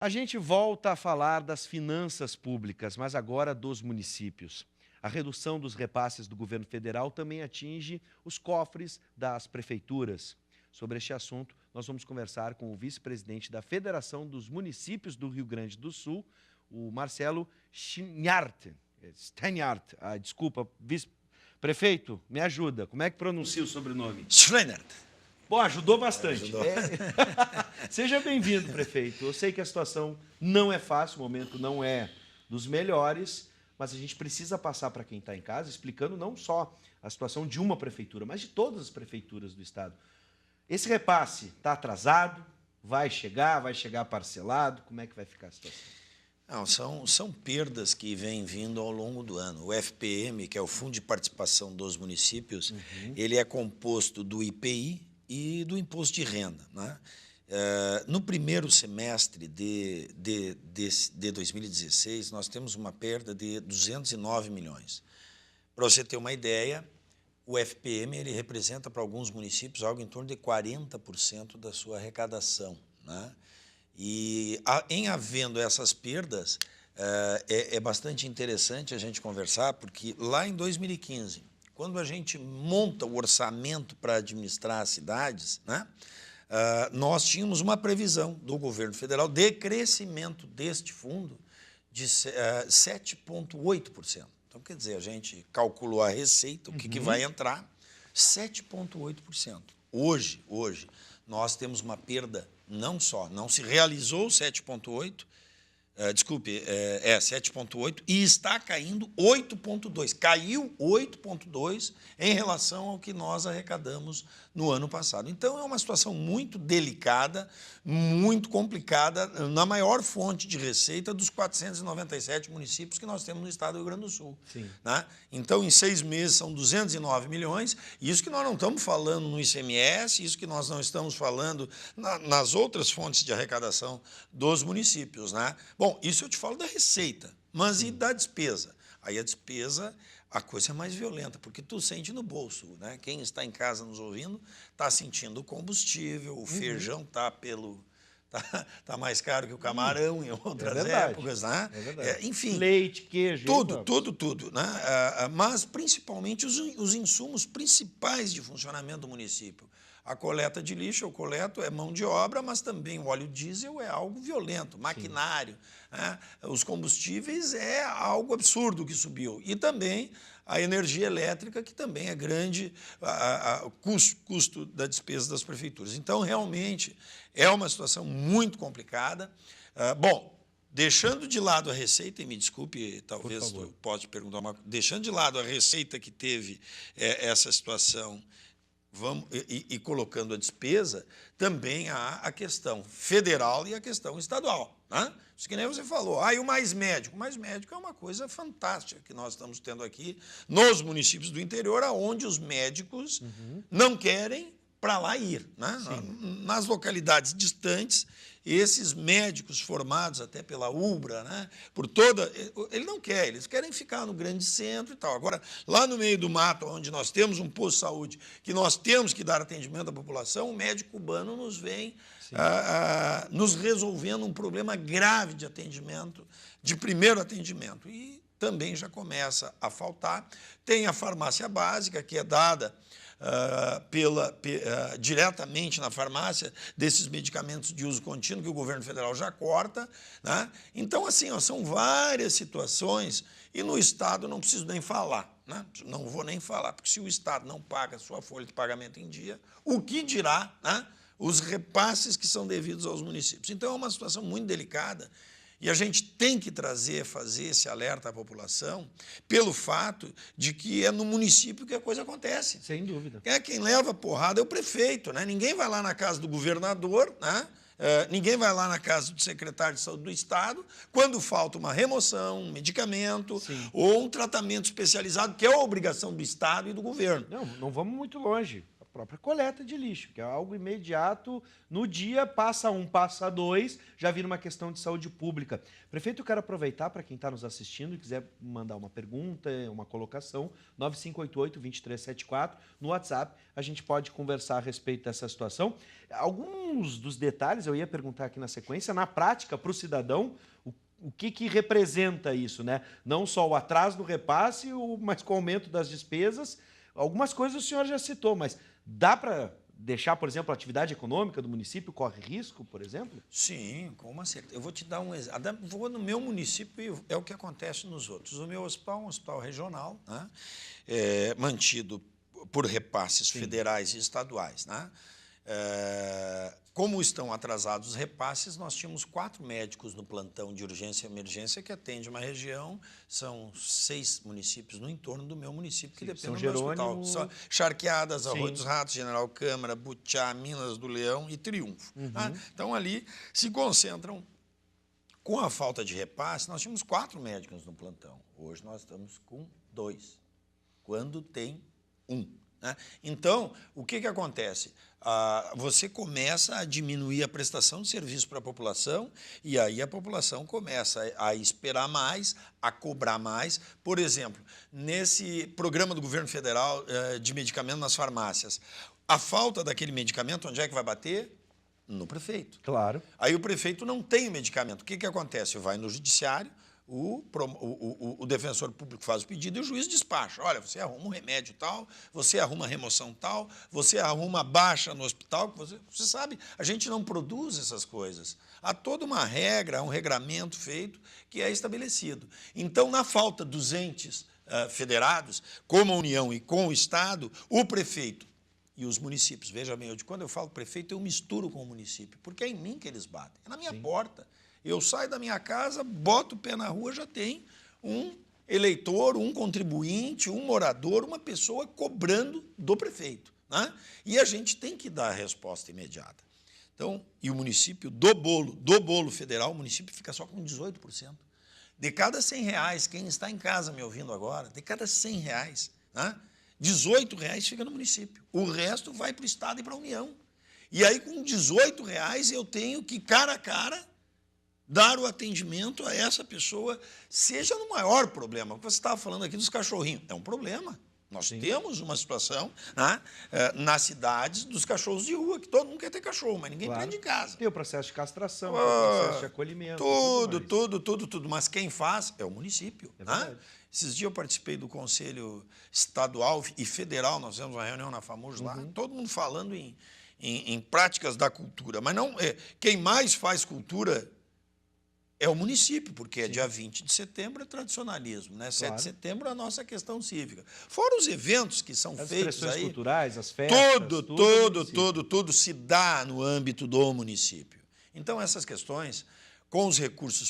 A gente volta a falar das finanças públicas, mas agora dos municípios. A redução dos repasses do governo federal também atinge os cofres das prefeituras. Sobre este assunto, nós vamos conversar com o vice-presidente da Federação dos Municípios do Rio Grande do Sul, o Marcelo Steinhardt. Desculpa, vice-prefeito, me ajuda. Como é que pronuncia o sobrenome? Steinhardt. Bom, ajudou bastante. Ajudou. Seja bem-vindo, prefeito. Eu sei que a situação não é fácil, o momento não é dos melhores, mas a gente precisa passar para quem está em casa, explicando não só a situação de uma prefeitura, mas de todas as prefeituras do estado. Esse repasse está atrasado? Vai chegar parcelado? Como é que vai ficar a situação? Não, são perdas que vêm vindo ao longo do ano. O FPM, que é o Fundo de Participação dos Municípios, ele é composto do IPI e do Imposto de Renda, né? No primeiro semestre de 2016, nós temos uma perda de 209 milhões. Para você ter uma ideia, o FPM ele representa para alguns municípios algo em torno de 40% da sua arrecadação, né? E, em havendo essas perdas, é bastante interessante a gente conversar, porque lá em 2015, quando a gente monta o orçamento para administrar as cidades, né, nós tínhamos uma previsão do governo federal de crescimento deste fundo de 7,8%. Então, quer dizer, a gente calculou a receita, o que vai entrar, 7,8%. Hoje, nós temos uma perda, não se realizou 7,8%, 7,8% e está caindo 8,2%. Caiu 8,2% em relação ao que nós arrecadamos no ano passado. Então, é uma situação muito delicada, muito complicada, na maior fonte de receita dos 497 municípios que nós temos no estado do Rio Grande do Sul. Sim. Né? Então, em 6 meses, são 209 milhões, isso que nós não estamos falando no ICMS, isso que nós não estamos falando nas outras fontes de arrecadação dos municípios, né? Bom, isso eu te falo da receita, mas e da despesa? Aí a despesa, a coisa é mais violenta, porque tu sente no bolso, né? Quem está em casa nos ouvindo está sentindo o combustível, o feijão está mais caro que o camarão em outras épocas, né? É verdade. Enfim, leite, queijo, tudo, né? Mas principalmente os insumos principais de funcionamento do município. A coleta de lixo, eu coleto, é mão de obra, mas também o óleo diesel é algo violento, maquinário, né? Os combustíveis é algo absurdo que subiu. E também a energia elétrica, que também é grande, o custo da despesa das prefeituras. Então, realmente, é uma situação muito complicada. Bom, deixando de lado a receita, e me desculpe, talvez tu possa perguntar deixando de lado a receita que teve essa situação, e colocando a despesa, também há a questão federal e a questão estadual, né? Isso que nem você falou. E o Mais Médico? O Mais Médico é uma coisa fantástica que nós estamos tendo aqui nos municípios do interior, onde os médicos não querem para lá ir, né? Nas localidades distantes, esses médicos formados até pela UBRA, né? Ele não quer, eles querem ficar no grande centro e tal. Agora, lá no meio do mato, onde nós temos um posto de saúde, que nós temos que dar atendimento à população, o médico cubano nos vem nos resolvendo um problema grave de atendimento, de primeiro atendimento. E também já começa a faltar. Tem a farmácia básica, que é dada diretamente na farmácia desses medicamentos de uso contínuo que o governo federal já corta, né? Então, assim, são várias situações e no Estado não preciso nem falar, né? Não vou nem falar, porque se o Estado não paga a sua folha de pagamento em dia, o que dirá, né, os repasses que são devidos aos municípios? Então, é uma situação muito delicada. E a gente tem que fazer esse alerta à população pelo fato de que é no município que a coisa acontece. Sem dúvida. Quem leva porrada é o prefeito, né? Ninguém vai lá na casa do governador, né? Ninguém vai lá na casa do secretário de saúde do Estado quando falta uma remoção, um medicamento ou um tratamento especializado, que é a obrigação do Estado e do governo. Não vamos muito longe. própria coleta de lixo, que é algo imediato, no dia, passa um, passa dois, já vira uma questão de saúde pública. Prefeito, eu quero aproveitar para quem está nos assistindo e quiser mandar uma pergunta, uma colocação, 9588-2374, no WhatsApp, a gente pode conversar a respeito dessa situação. Alguns dos detalhes, eu ia perguntar aqui na sequência, na prática, para o cidadão, o que representa isso, né? Não só o atraso do repasse, mas com o aumento das despesas. Algumas coisas o senhor já citou, mas dá para deixar, por exemplo, a atividade econômica do município corre risco, por exemplo? Sim, com uma certeza. Eu vou te dar um exemplo. Vou no meu município, é o que acontece nos outros. O meu hospital é um hospital regional, né? Mantido por repasses federais e estaduais, né? Como estão atrasados os repasses, nós tínhamos 4 médicos no plantão de urgência e emergência que atende uma região, são 6 municípios no entorno do meu município que dependem do meu hospital. São Charqueadas, Arroio dos Ratos, General Câmara, Butiá, Minas do Leão e Triunfo. Tá? Então, ali se concentram. Com a falta de repasse, nós tínhamos 4 médicos no plantão. Hoje nós estamos com 2, quando tem 1. Né? Então, o que acontece? Você começa a diminuir a prestação de serviço para a população e aí a população começa a esperar mais, a cobrar mais. Por exemplo, nesse programa do governo federal de medicamento nas farmácias, a falta daquele medicamento, onde é que vai bater? No prefeito. Claro. Aí o prefeito não tem o medicamento. O que acontece? Vai no judiciário, o defensor público faz o pedido e o juiz despacha. Olha, você arruma um remédio tal, você arruma remoção tal, você arruma baixa no hospital. Você sabe, a gente não produz essas coisas. Há toda uma regra, um regramento feito que é estabelecido. Então, na falta dos entes federados, como a União e com o Estado, o prefeito e os municípios. Veja bem, quando eu falo prefeito, eu misturo com o município, porque é em mim que eles batem, é na minha porta. Eu saio da minha casa, boto o pé na rua, já tem um eleitor, um contribuinte, um morador, uma pessoa cobrando do prefeito. Né? E a gente tem que dar a resposta imediata. Então, e o município, do bolo federal, o município fica só com 18%. De cada R$100, quem está em casa me ouvindo agora, de cada R$100, né? R$18 fica no município. O resto vai para o Estado e para a União. E aí, com R$18, eu tenho que, cara a cara, dar o atendimento a essa pessoa, seja no maior problema. Você estava falando aqui dos cachorrinhos. É um problema. Nós temos uma situação, né, nas cidades dos cachorros de rua, que todo mundo quer ter cachorro, mas ninguém prende em casa. Tem o processo de castração, tem o processo de acolhimento. Tudo. Mas quem faz é o município. Né? Esses dias eu participei do Conselho Estadual e Federal, nós fizemos uma reunião na FAMURS lá, todo mundo falando em práticas da cultura. Mas não, quem mais faz cultura é o município, porque é dia 20 de setembro é tradicionalismo, né? 7 de setembro é a nossa questão cívica. Fora os eventos que são feitos aí... As expressões culturais, as festas... Tudo se dá no âmbito do município. Então, essas questões, com os recursos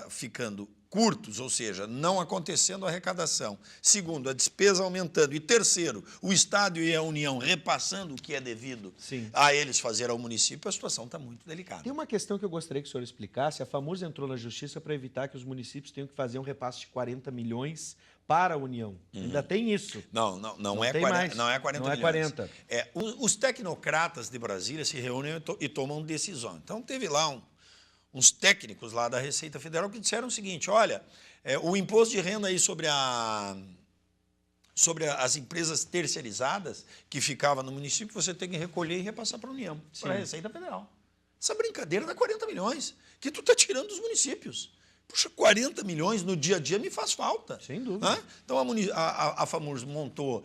ficando curtos, ou seja, não acontecendo a arrecadação. Segundo, a despesa aumentando. E terceiro, o Estado e a União repassando o que é devido a eles fazer ao município, a situação está muito delicada. Tem uma questão que eu gostaria que o senhor explicasse. A FAMURS entrou na Justiça para evitar que os municípios tenham que fazer um repasse de 40 milhões para a União. Ainda tem isso? Não é 40 milhões. 40. Os tecnocratas de Brasília se reúnem e tomam decisões. Então, teve lá uns técnicos lá da Receita Federal que disseram o seguinte, olha, o imposto de renda aí sobre as empresas terceirizadas que ficava no município, você tem que recolher e repassar para a União, para a Receita Federal. Essa brincadeira dá 40 milhões, que tu está tirando dos municípios. Puxa, 40 milhões no dia a dia me faz falta. Sem dúvida. Então, a FAMURS montou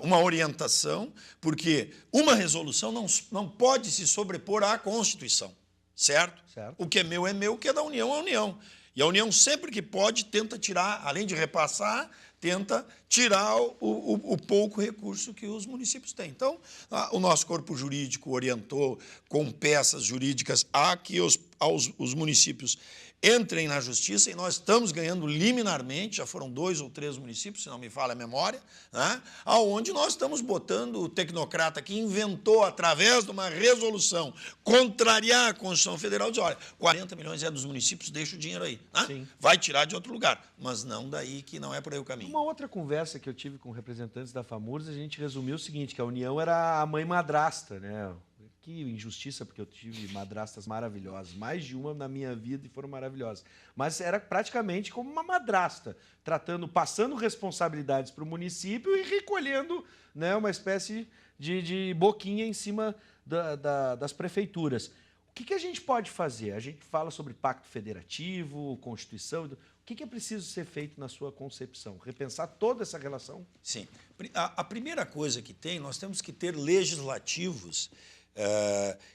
uma orientação, porque uma resolução não pode se sobrepor à Constituição. Certo? O que é meu, o que é da União é a União. E a União, sempre que pode, tenta tirar, além de repassar, tenta tirar o pouco recurso que os municípios têm. Então, o nosso corpo jurídico orientou com peças jurídicas a que os municípios entrem na justiça, e nós estamos ganhando liminarmente, já foram 2 ou 3 municípios, se não me falha a memória, né, onde nós estamos botando o tecnocrata que inventou, através de uma resolução, contrariar a Constituição Federal, diz, olha, 40 milhões é dos municípios, deixa o dinheiro aí. Né? Vai tirar de outro lugar, mas não daí, que não é por aí o caminho. Uma outra conversa que eu tive com representantes da FAMURS, a gente resumiu o seguinte, que a União era a mãe madrasta, né? Que injustiça, porque eu tive madrastas maravilhosas, mais de uma na minha vida e foram maravilhosas. Mas era praticamente como uma madrasta, passando responsabilidades para o município e recolhendo, né, uma espécie de boquinha em cima das prefeituras. O que a gente pode fazer? A gente fala sobre pacto federativo, Constituição. O que é preciso ser feito na sua concepção? Repensar toda essa relação? Sim. A primeira coisa que nós temos que ter legislativos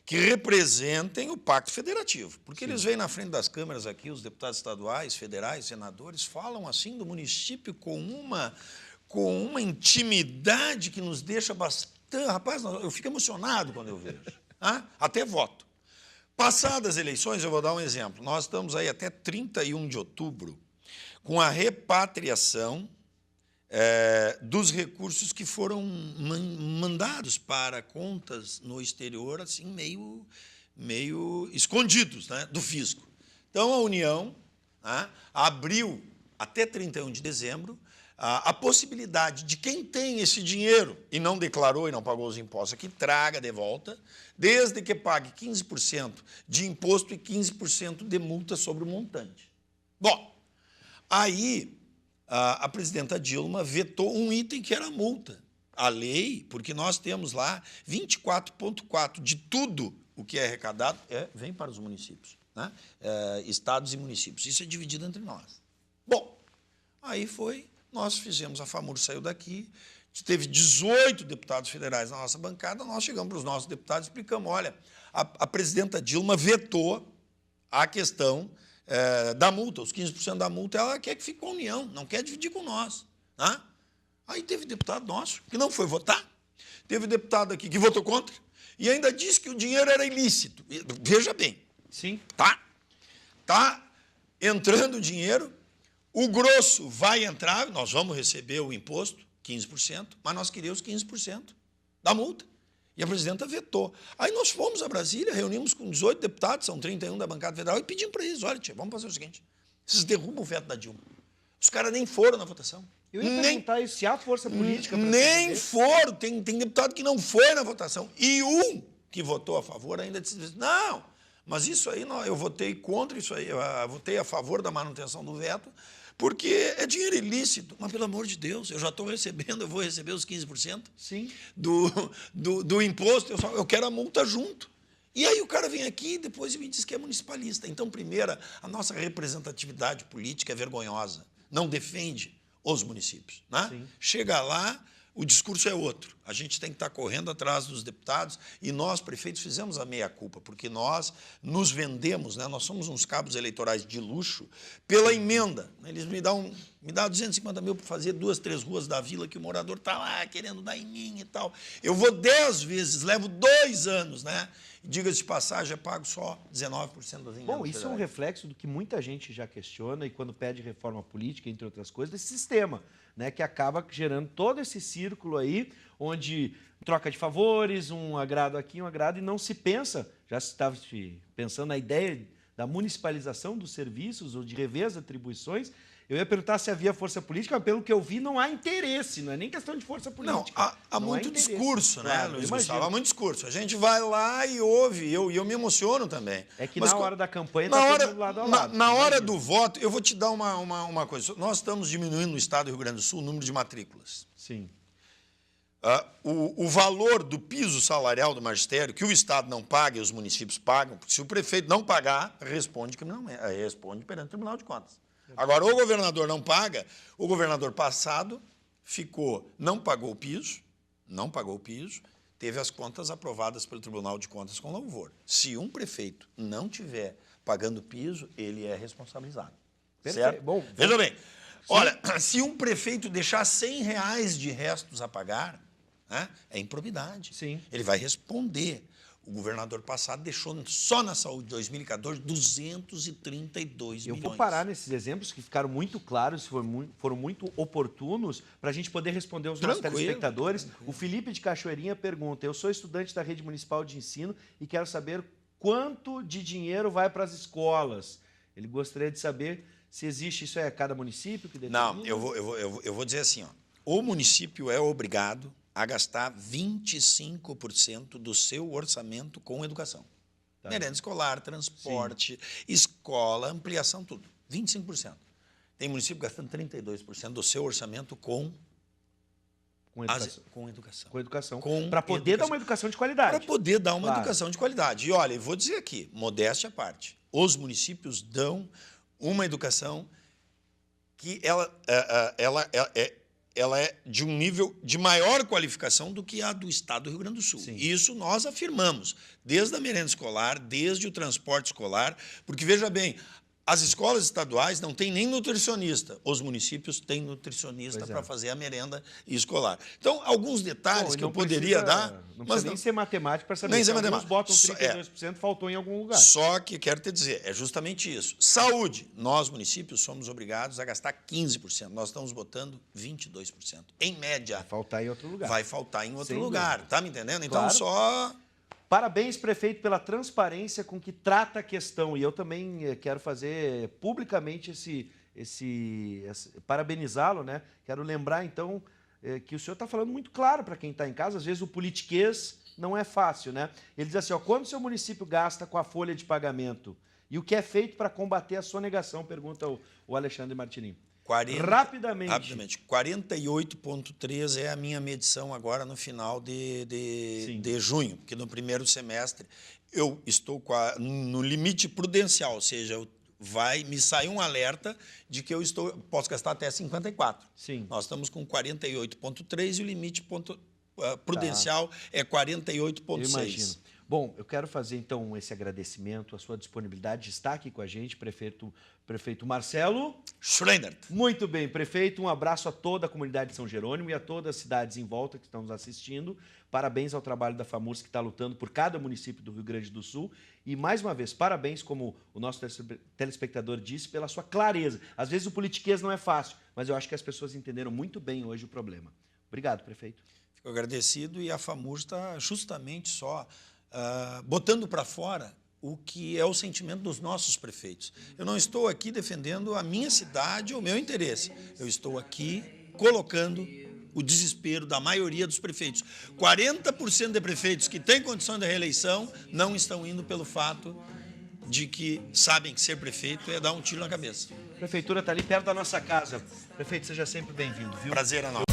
que representem o pacto federativo. Porque eles vêm na frente das câmeras aqui, os deputados estaduais, federais, senadores, falam assim do município com uma intimidade que nos deixa bastante... Rapaz, eu fico emocionado quando eu vejo. Até voto. Passadas as eleições, eu vou dar um exemplo. Nós estamos aí até 31 de outubro com a repatriação dos recursos que foram mandados para contas no exterior, assim, meio escondidos, né, do fisco. Então, a União, né, abriu, até 31 de dezembro, a possibilidade de quem tem esse dinheiro e não declarou e não pagou os impostos, que traga de volta, desde que pague 15% de imposto e 15% de multa sobre o montante. Bom, aí a presidenta Dilma vetou um item que era a multa. A lei, porque nós temos lá 24,4% de tudo o que é arrecadado vem para os municípios, né? Estados e municípios. Isso é dividido entre nós. Bom, aí nós fizemos, a FAMURS saiu daqui, teve 18 deputados federais na nossa bancada, nós chegamos para os nossos deputados e explicamos, olha, a presidenta Dilma vetou a questão da multa, os 15% da multa, ela quer que fique com a União, não quer dividir com nós. Né? Aí teve deputado nosso que não foi votar, teve deputado aqui que votou contra e ainda disse que o dinheiro era ilícito. Veja bem. Sim. Tá entrando dinheiro, o grosso vai entrar, nós vamos receber o imposto, 15%, mas nós queríamos 15% da multa. E a presidenta vetou. Aí nós fomos a Brasília, reunimos com 18 deputados, são 31 da bancada federal, e pedimos para eles, olha, tia, vamos fazer o seguinte, vocês derrubam o veto da Dilma. Os caras nem foram na votação. Eu ia perguntar isso, se há força política para nem foram, tem deputado que não foi na votação. E um que votou a favor ainda disse, não, mas isso aí, eu votei contra isso aí, eu votei a favor da manutenção do veto, porque é dinheiro ilícito. Mas, pelo amor de Deus, eu já estou recebendo, eu vou receber os 15% Sim. do imposto, eu quero a multa junto. E aí o cara vem aqui e depois me diz que é municipalista. Então, primeiro, a nossa representatividade política é vergonhosa, não defende os municípios. Né? Chega lá, o discurso é outro. A gente tem que estar correndo atrás dos deputados e nós, prefeitos, fizemos a meia-culpa, porque nós nos vendemos, né? Nós somos uns cabos eleitorais de luxo pela emenda. Eles me dão 250 mil para fazer 2, 3 ruas da vila que o morador está lá querendo dar em mim e tal. Eu vou 10 vezes, levo 2 anos, né? Diga-se de passagem, eu pago só 19% das emendas. Bom, isso é um reflexo do que muita gente já questiona e quando pede reforma política, entre outras coisas, desse sistema, né, que acaba gerando todo esse círculo aí, onde troca de favores, um agrado aqui, um agrado, e não se pensa, já se estava pensando na ideia da municipalização dos serviços ou de rever as atribuições. Eu ia perguntar se havia força política, mas pelo que eu vi, não há interesse, não é nem questão de força política. Não, há muito discurso, né, Luiz Gustavo? Há muito discurso. A gente vai lá e ouve, e eu me emociono também. É que na hora da campanha está todo mundo lado a lado. Na hora do voto, eu vou te dar uma coisa. Nós estamos diminuindo no estado do Rio Grande do Sul o número de matrículas. Sim. O valor do piso salarial do magistério, que o Estado não paga e os municípios pagam, porque se o prefeito não pagar, responde perante o Tribunal de Contas. Agora, o governador não paga, o governador passado não pagou o piso, teve as contas aprovadas pelo Tribunal de Contas com louvor. Se um prefeito não tiver pagando piso, ele é responsabilizado. Certo? Bom, veja bem, olha, se um prefeito deixar R$100 de restos a pagar, né, é improbidade. Sim. Ele vai responder. O governador passado deixou só na saúde de 2014 232 Eu milhões. vou parar nesses exemplos que ficaram muito claros, foram muito oportunos, para a gente poder responder aos nossos telespectadores. O Felipe de Cachoeirinha pergunta: eu sou estudante da Rede Municipal de Ensino e quero saber quanto de dinheiro vai para as escolas. Ele gostaria de saber se existe, isso é cada município que determina? Não, eu vou dizer assim, ó, o município é obrigado a gastar 25% do seu orçamento com educação. Tá. Merenda escolar, transporte, escola, ampliação, tudo. 25%. Tem município gastando 32% do seu orçamento com educação. Com educação. Para poder dar uma educação de qualidade. Para poder dar uma educação de qualidade. E olha, eu vou dizer aqui, modéstia à parte, os municípios dão uma educação que ela é de um nível de maior qualificação do que a do Estado do Rio Grande do Sul. Sim. Isso nós afirmamos, desde a merenda escolar, desde o transporte escolar, porque, veja bem, as escolas estaduais não têm nem nutricionista, os municípios têm nutricionista para fazer a merenda escolar. Então, alguns detalhes que eu poderia dar... Não precisa nem ser matemático para saber. Nem ser matemático. Botam 32%, faltou em algum lugar. Só que, quero te dizer, é justamente isso. Saúde, nós, municípios, somos obrigados a gastar 15%. Nós estamos botando 22%. Em média. Vai faltar em outro lugar. Vai faltar em outro lugar. Tá me entendendo? Então, claro. só... Parabéns, prefeito, pela transparência com que trata a questão. E eu também quero fazer publicamente parabenizá-lo, né? Quero lembrar, então, que o senhor está falando muito claro para quem está em casa. Às vezes o politiquês não é fácil, né? Ele diz assim, ó, quando o seu município gasta com a folha de pagamento e o que é feito para combater a sonegação, pergunta o Alexandre Martinim. Rapidamente. 48,3 é a minha medição agora no final de junho, porque no primeiro semestre eu estou no limite prudencial, ou seja, me sair um alerta de que eu posso gastar até 54. Sim. Nós estamos com 48,3 e o limite prudencial é 48,6. Imagino. Bom, eu quero fazer, então, esse agradecimento, a sua disponibilidade de estar aqui com a gente, prefeito Marcelo Schreinert. Muito bem, prefeito, um abraço a toda a comunidade de São Jerônimo e a todas as cidades em volta que estão nos assistindo. Parabéns ao trabalho da FAMURS, que está lutando por cada município do Rio Grande do Sul. E, mais uma vez, parabéns, como o nosso telespectador disse, pela sua clareza. Às vezes o politiquês não é fácil, mas eu acho que as pessoas entenderam muito bem hoje o problema. Obrigado, prefeito. Fico agradecido, e a FAMURS está justamente só... botando para fora o que é o sentimento dos nossos prefeitos. Eu não estou aqui defendendo a minha cidade ou o meu interesse. Eu estou aqui colocando o desespero da maioria dos prefeitos. 40% de prefeitos que têm condição de reeleição não estão indo pelo fato de que sabem que ser prefeito é dar um tiro na cabeça. A prefeitura está ali perto da nossa casa. Prefeito, seja sempre bem-vindo, viu? Prazer é nosso.